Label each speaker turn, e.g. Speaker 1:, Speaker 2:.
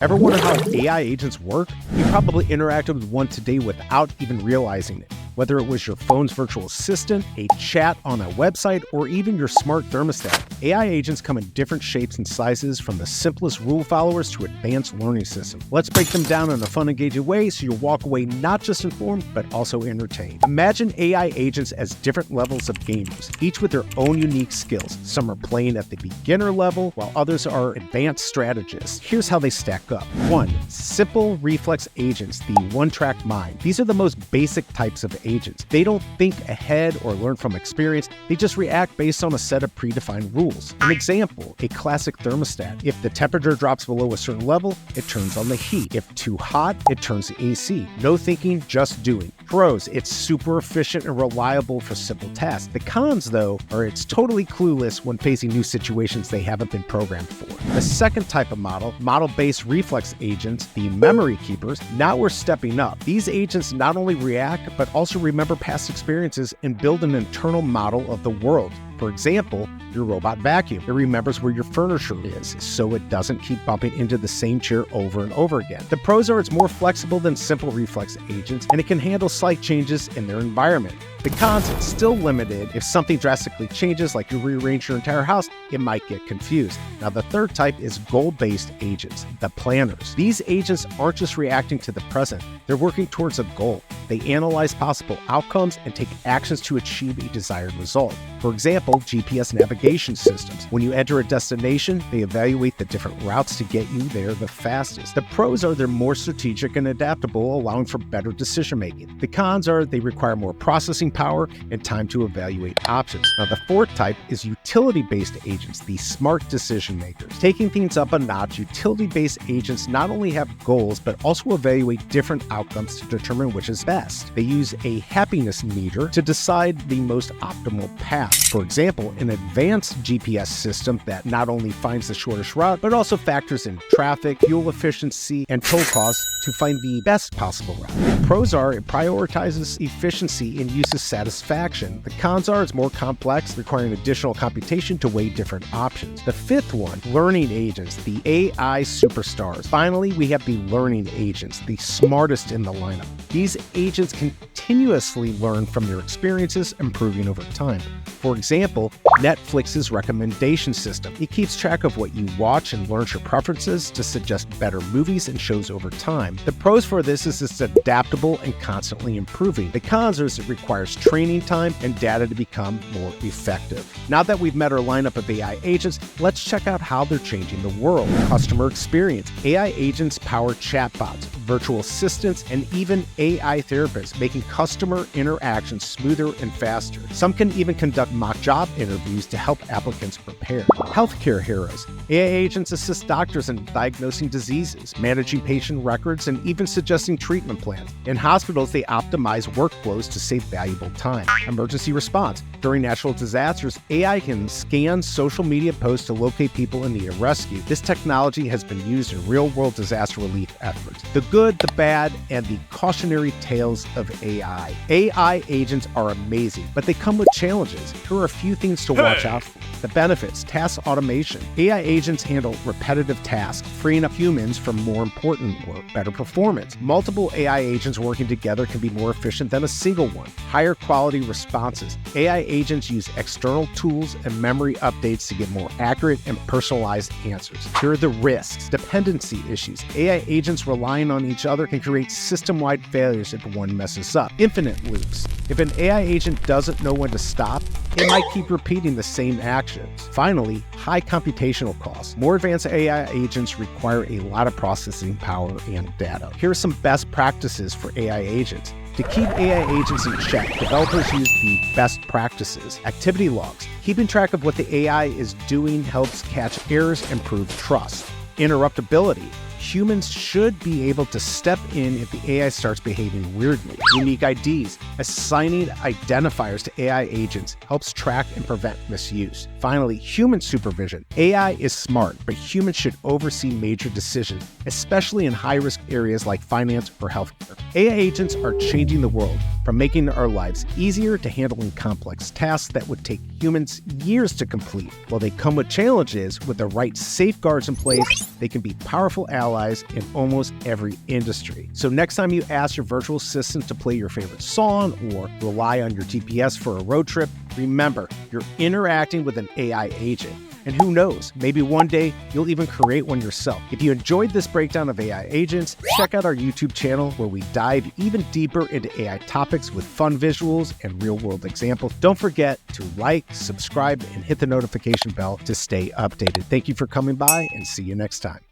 Speaker 1: Ever wonder how AI agents work? You probably interacted with one today without even realizing it. Whether it was your phone's virtual assistant, a chat on a website, or even your smart thermostat, AI agents come in different shapes and sizes, from the simplest rule followers to advanced learning systems. Let's break them down in a fun, engaging way so you'll walk away not just informed, but also entertained. Imagine AI agents as different levels of gamers, each with their own unique skills. Some are playing at the beginner level, while others are advanced strategists. Here's how they stack up. 1. Simple reflex agents, the one-track mind. These are the most basic types of agents. They don't think ahead or learn from experience. They just react based on a set of predefined rules. An example, a classic thermostat. If the temperature drops below a certain level, it turns on the heat. If too hot, it turns the AC. No thinking, just doing. Pros, it's super efficient and reliable for simple tasks. The cons, though, are it's totally clueless when facing new situations they haven't been programmed for. The second type of model-based reflex agents, the memory keepers. Now we're stepping up. These agents not only react, but also remember past experiences and build an internal model of the world. For example, your robot vacuum. It remembers where your furniture is, so it doesn't keep bumping into the same chair over and over again. The pros are it's more flexible than simple reflex agents, and it can handle slight changes in their environment. The cons, it's still limited. If something drastically changes, like you rearrange your entire house, it might get confused. Now, the third type is goal-based agents, the planners. These agents aren't just reacting to the present, they're working towards a goal. They analyze possible outcomes and take actions to achieve a desired result. For example, GPS navigation systems. When you enter a destination, they evaluate the different routes to get you there the fastest. The pros are they're more strategic and adaptable, allowing for better decision-making. The cons are they require more processing power and time to evaluate options. Now, the fourth type is utility-based agents, the smart decision makers. Taking things up a notch, utility-based agents not only have goals, but also evaluate different outcomes to determine which is best. They use a happiness meter to decide the most optimal path. For example, an advanced GPS system that not only finds the shortest route, but also factors in traffic, fuel efficiency, and toll costs to find the best possible route. The pros are it prioritizes efficiency and uses satisfaction. The cons are it's more complex, requiring additional computation to weigh different options. The fifth one, learning agents, the AI superstars. Finally, we have the learning agents, the smartest in the lineup. These agents continuously learn from their experiences, improving over time. For example, Netflix's recommendation system. It keeps track of what you watch and learns your preferences to suggest better movies and shows over time. The pros for this is it's adaptable and constantly improving. The cons is it requires training time and data to become more effective. Now that we've met our lineup of AI agents, let's check out how they're changing the world. Customer experience. AI agents power chatbots, virtual assistants, and even AI therapists, making customer interactions smoother and faster. Some can even conduct mock job interviews to help applicants prepare. Healthcare heroes. AI agents assist doctors in diagnosing diseases, managing patient records, and even suggesting treatment plans. In hospitals, they optimize workflows to save valuable time. Emergency response. During natural disasters, AI can scan social media posts to locate people in need of rescue. This technology has been used in real-world disaster relief efforts. The good, the bad, and the cautionary tales of AI. AI agents are amazing, but they come with challenges. Here are a few things to watch out for. The benefits: task automation. AI agents handle repetitive tasks, freeing up humans from more important work. Better performance. Multiple AI agents working together can be more efficient than a single one. Higher quality responses. AI agents use external tools and memory updates to get more accurate and personalized answers. Here are the risks. Dependency issues. AI agents relying on each other can create system-wide failures if one messes up. Infinite loops. If an AI agent doesn't know when to stop, it might keep repeating the same actions. Finally, high computational costs. More advanced AI agents require a lot of processing power and data. Here are some best practices for AI agents. To keep AI agents in check, developers use the best practices. Activity logs. Keeping track of what the AI is doing helps catch errors and prove trust. Interruptibility. Humans should be able to step in if the AI starts behaving weirdly. Unique IDs. Assigning identifiers to AI agents helps track and prevent misuse. Finally, human supervision. AI is smart, but humans should oversee major decisions, especially in high-risk areas like finance or healthcare. AI agents are changing the world, from making our lives easier to handling complex tasks that would take humans years to complete. While they come with challenges, with the right safeguards in place, they can be powerful allies in almost every industry. So next time you ask your virtual assistant to play your favorite song or rely on your GPS for a road trip, remember, you're interacting with an AI agent. And who knows, maybe one day you'll even create one yourself. If you enjoyed this breakdown of AI agents, check out our YouTube channel where we dive even deeper into AI topics with fun visuals and real-world examples. Don't forget to like, subscribe, and hit the notification bell to stay updated. Thank you for coming by, and see you next time.